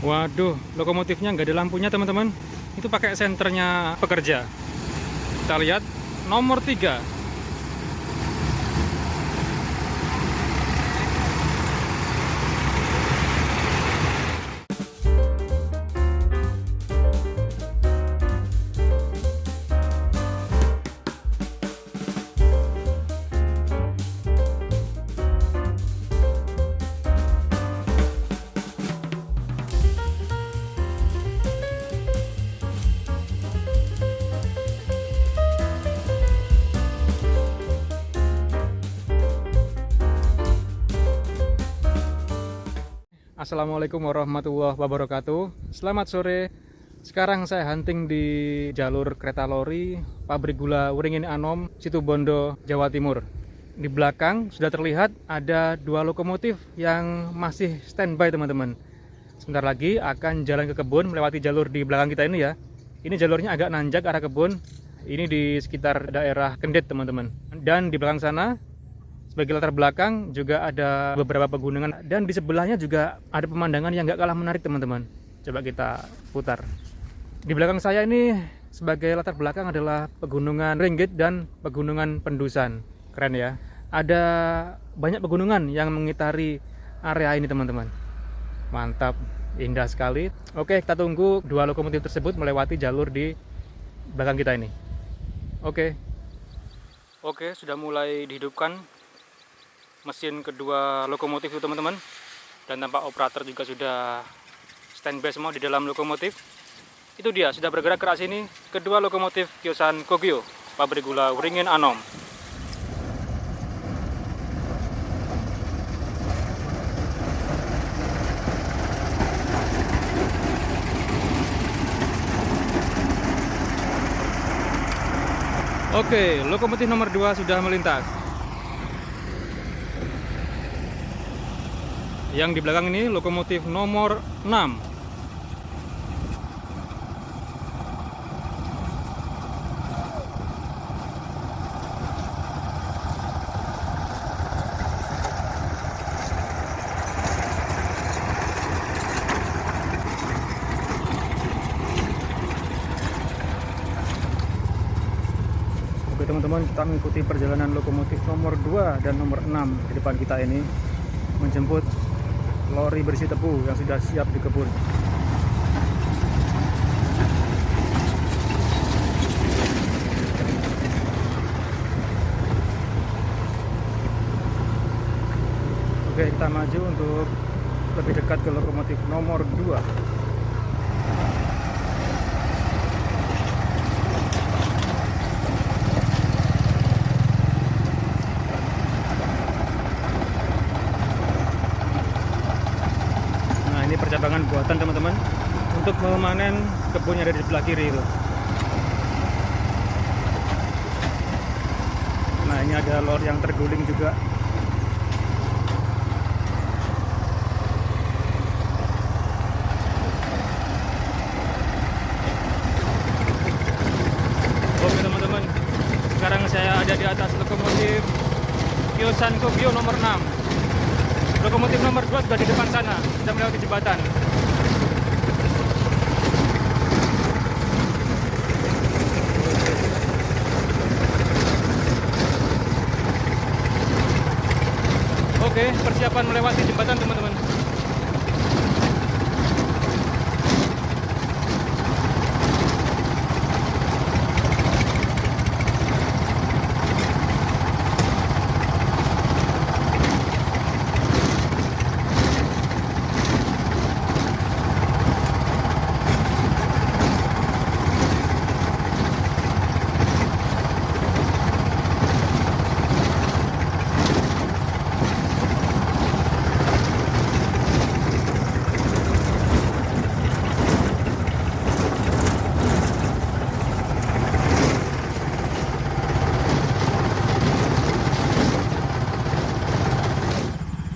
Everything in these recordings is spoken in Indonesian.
Waduh, lokomotifnya nggak ada lampunya teman-teman. Itu pakai senternya pekerja. Kita lihat nomor 3. Assalamualaikum warahmatullahi wabarakatuh. Selamat sore. Sekarang saya hunting di jalur kereta lori pabrik gula Wringin Anom, Situbondo, Jawa Timur. Di belakang sudah terlihat ada 2 lokomotif yang masih standby teman-teman. Sebentar lagi akan jalan ke kebun melewati jalur di belakang kita ini ya. Ini jalurnya agak nanjak arah kebun. Ini di sekitar daerah Kendet teman-teman. Dan di belakang sana sebagai latar belakang juga ada beberapa pegunungan, dan di sebelahnya juga ada pemandangan yang gak kalah menarik teman-teman. Coba kita putar. Di belakang saya ini sebagai latar belakang adalah pegunungan Ringgit dan pegunungan Pendusan. Keren ya. Ada banyak pegunungan yang mengitari area ini teman-teman. Mantap, indah sekali. Oke, kita tunggu 2 lokomotif tersebut melewati jalur di belakang kita ini. Oke, sudah mulai dihidupkan mesin kedua lokomotif itu teman-teman, dan tampak operator juga sudah standby semua di dalam lokomotif. Itu dia sudah bergerak ke arah sini, kedua lokomotif Kyosan Kogyo pabrik gula Wringin Anom. Oke, lokomotif nomor 2 sudah melintas. Yang di belakang ini lokomotif nomor 6. Oke teman-teman, kita mengikuti perjalanan lokomotif nomor 2 dan nomor 6 di depan kita ini, menjemput lori berisi tebu yang sudah siap di kebun. Oke, kita maju untuk lebih dekat ke lokomotif nomor 2. Ini percabangan buatan teman-teman untuk memanen kebun yang ada di sebelah kiri itu. Nah, ini ada lor yang terguling juga. Oke teman-teman, sekarang saya ada di atas lokomotif Kyosan Kogyo nomor 6. Lokomotif nomor 2 sudah di depan sana, sudah melewati jembatan. Oke, persiapan melewati jembatan teman-teman.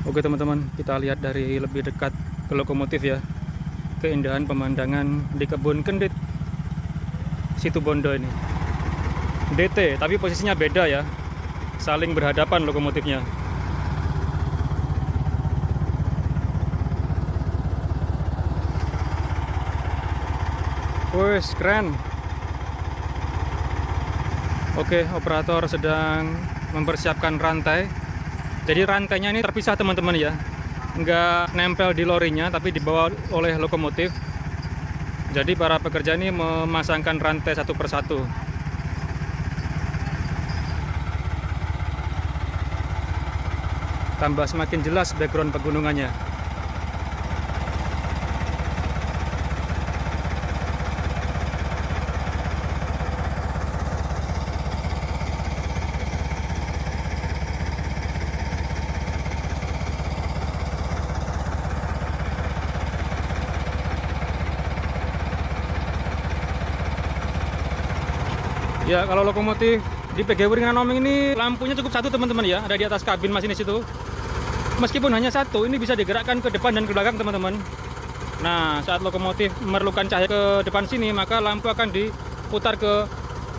Oke teman-teman, kita lihat dari lebih dekat ke lokomotif ya. Keindahan pemandangan di kebun Kendit Situbondo ini. DT, tapi posisinya beda ya. Saling berhadapan lokomotifnya. Wih, keren. Oke, operator sedang mempersiapkan rantai. Jadi rantainya ini terpisah teman-teman ya, nggak nempel di lorinya tapi dibawa oleh lokomotif. Jadi para pekerja ini memasangkan rantai satu persatu. Tambah semakin jelas background pegunungannya. Ya, kalau lokomotif di PGW Wringin Anom ini lampunya cukup satu teman-teman ya, ada di atas kabin masinis itu. Meskipun hanya satu, ini bisa digerakkan ke depan dan ke belakang teman-teman. Nah, saat lokomotif memerlukan cahaya ke depan sini, maka lampu akan diputar ke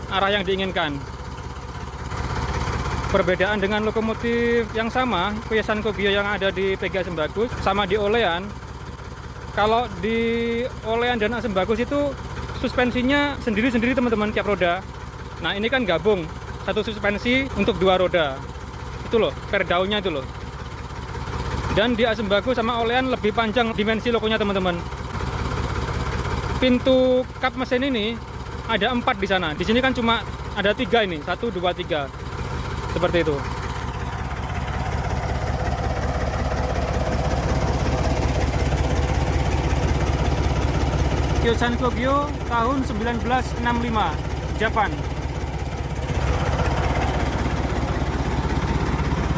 arah yang diinginkan. Perbedaan dengan lokomotif yang sama, Piesan Kogyo yang ada di PGA Sembagus sama di Olean. Kalau di Olean dan Sembagus itu suspensinya sendiri-sendiri teman-teman tiap roda. Nah, ini kan gabung, satu suspensi untuk dua roda. Itu loh, per daunnya itu loh. Dan di Sembagus sama Olean lebih panjang dimensi lokonya teman-teman. Pintu kap mesin ini ada 4 di sana. Di sini kan cuma ada 3 ini, 1, 2, 3. Seperti itu. Piesan Kogyo tahun 1965, Jepang.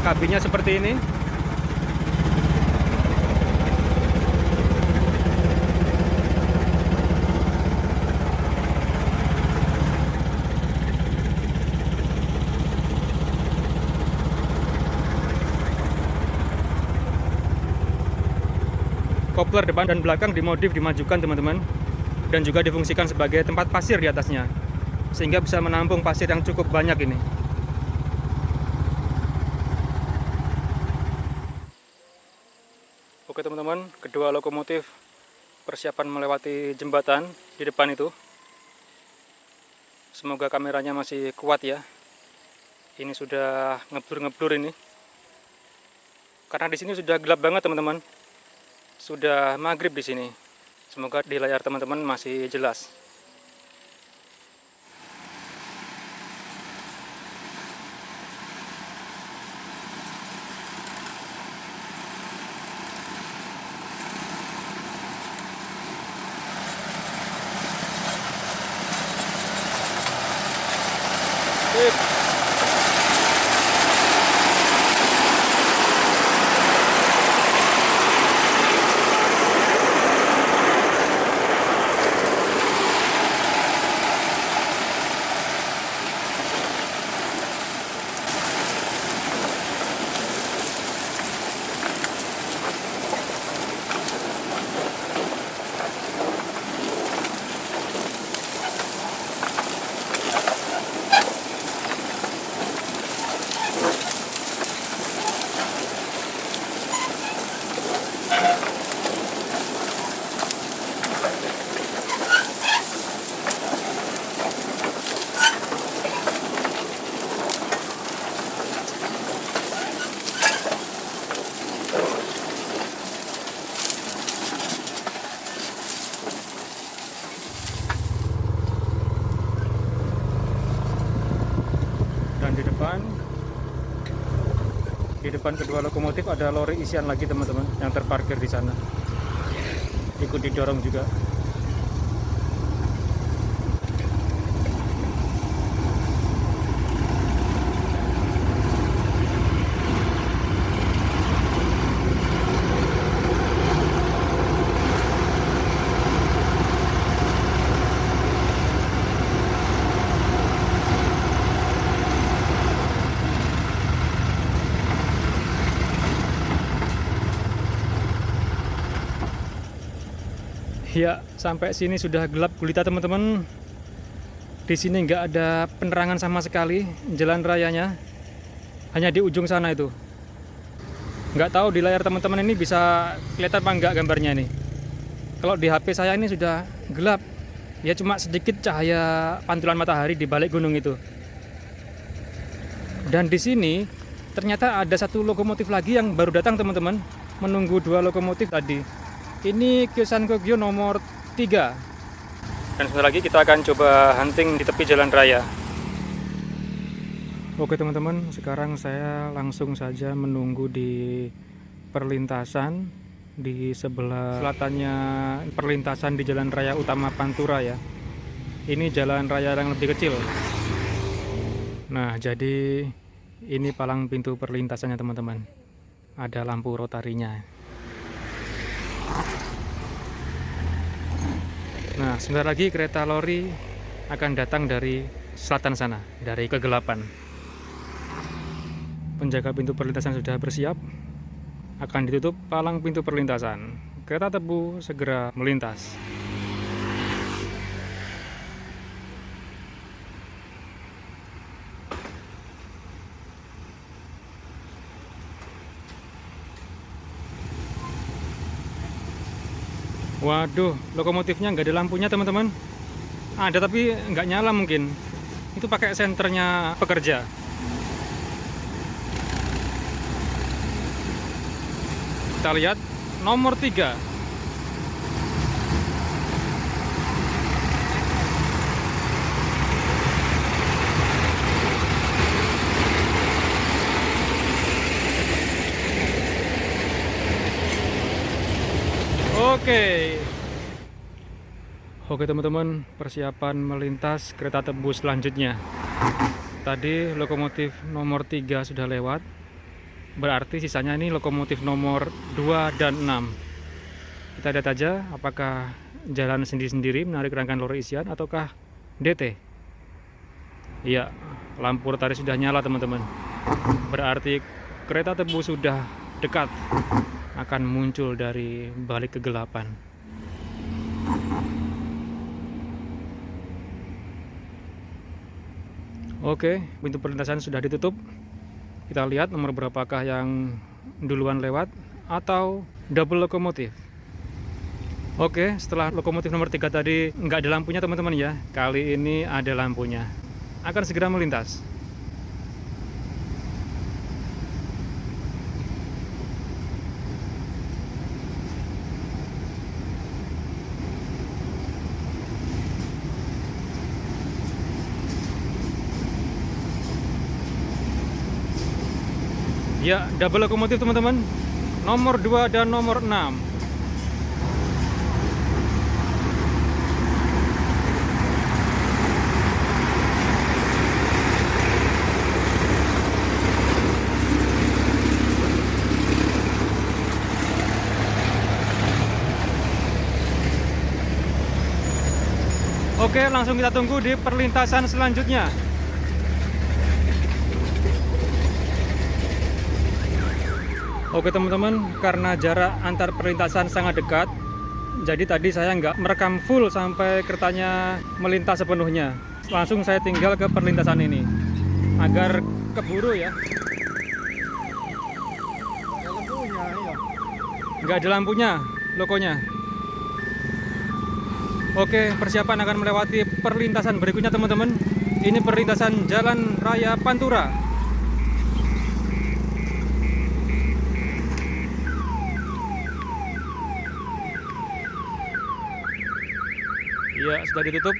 Kabinnya seperti ini. Kopler depan dan belakang dimodif, dimajukan teman-teman, dan juga difungsikan sebagai tempat pasir di atasnya, sehingga bisa menampung pasir yang cukup banyak ini. Oke teman-teman, kedua lokomotif persiapan melewati jembatan di depan itu. Semoga kameranya masih kuat ya. Ini sudah ngeblur-ngeblur ini. Karena di sini sudah gelap banget teman-teman. Sudah maghrib di sini. Semoga di layar teman-teman masih jelas. Dan di depan kedua lokomotif ada lori isian lagi teman-teman yang terparkir di sana, ikut didorong juga. Ya, sampai sini sudah gelap gulita teman-teman. Di sini nggak ada penerangan sama sekali, jalan rayanya hanya di ujung sana itu. Nggak tahu di layar teman-teman ini bisa kelihatan apa nggak gambarnya ini. Kalau di HP saya ini sudah gelap, Ya cuma sedikit cahaya pantulan matahari di balik gunung itu. Dan di sini ternyata ada satu lokomotif lagi yang baru datang teman-teman, menunggu 2 lokomotif tadi. Ini Kyosan Kogyo nomor 3. Dan sebentar lagi kita akan coba hunting di tepi jalan raya. Oke teman-teman, sekarang saya langsung saja menunggu di perlintasan di sebelah selatannya perlintasan di jalan raya utama Pantura ya. Ini jalan raya yang lebih kecil. Nah, jadi ini palang pintu perlintasannya teman-teman. Ada lampu rotarinya. Nah, sebentar lagi kereta lori akan datang dari selatan sana, dari kegelapan. Penjaga pintu perlintasan sudah bersiap. Akan ditutup palang pintu perlintasan. Kereta tebu segera melintas. Waduh, lokomotifnya nggak ada lampunya teman-teman. Ada tapi nggak nyala mungkin. Itu pakai senternya pekerja. Kita lihat nomor 3. Oke teman-teman, persiapan melintas kereta tebu selanjutnya. Tadi lokomotif nomor 3 sudah lewat. Berarti sisanya ini lokomotif nomor 2 dan 6. Kita lihat aja apakah jalan sendiri-sendiri menarik rangkaian lori isian ataukah DT. Iya, lampu rotari sudah nyala teman-teman. Berarti kereta tebu sudah dekat akan muncul dari balik kegelapan. Oke, pintu perlintasan sudah ditutup. Kita lihat nomor berapakah yang duluan lewat atau double lokomotif. Oke, setelah lokomotif nomor 3 tadi nggak ada lampunya teman-teman ya. Kali ini ada lampunya. Akan segera melintas. Ya, double lokomotif teman-teman. Nomor 2 dan nomor 6. Oke, langsung kita tunggu di perlintasan selanjutnya. Oke teman-teman, karena jarak antar perlintasan sangat dekat, jadi tadi saya nggak merekam full sampai keretanya melintas sepenuhnya. Langsung saya tinggal ke perlintasan ini, agar keburu ya. Nggak ada lampunya, lokonya. Oke, persiapan akan melewati perlintasan berikutnya teman-teman. Ini perlintasan Jalan Raya Pantura. Ya, sudah ditutup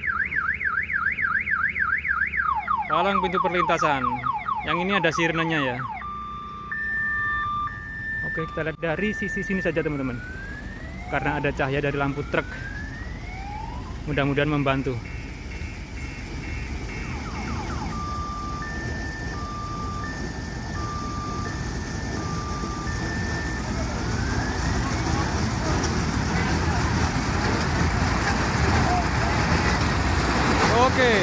palang pintu perlintasan. Yang ini ada sirenanya ya. Oke, kita lihat dari sisi sini saja teman-teman, karena ada cahaya dari lampu truk. Mudah-mudahan membantu. Oke.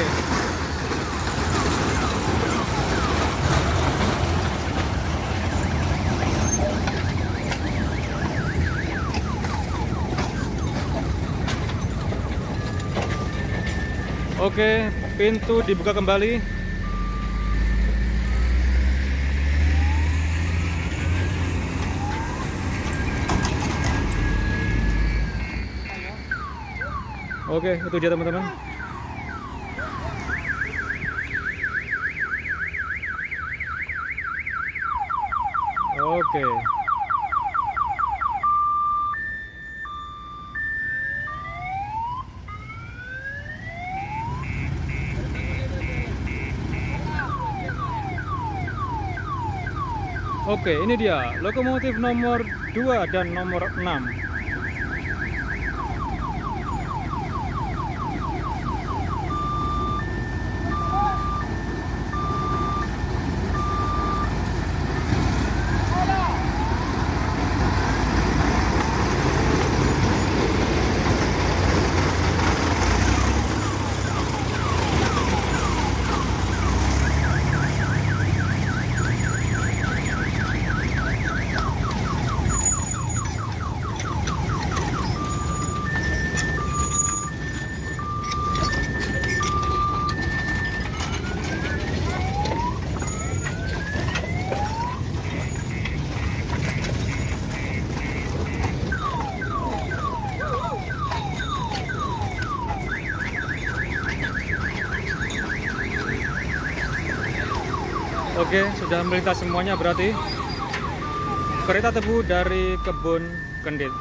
Oke, pintu dibuka kembali. Oke, itu dia teman-teman. Oke. Oke, ini dia lokomotif nomor 2 dan nomor 6. Oke, sudah melintas semuanya berarti. Kereta tebu dari Kebun Kendit.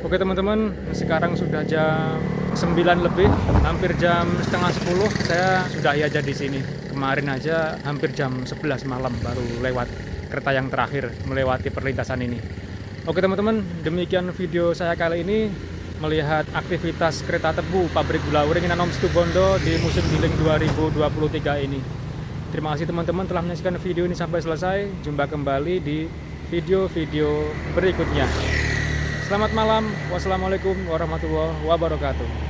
Oke teman-teman, sekarang sudah jam 9 lebih, hampir jam setengah 10. Saya sudah aja di sini. Kemarin aja hampir jam 11 malam baru lewat kereta yang terakhir melewati perlintasan ini. Oke teman-teman, demikian video saya kali ini melihat aktivitas kereta tebu pabrik gula Wringin Anom Situbondo di musim giling 2023 ini. Terima kasih teman-teman telah menyaksikan video ini sampai selesai. Jumpa kembali di video-video berikutnya. Selamat malam. Wassalamualaikum warahmatullahi wabarakatuh.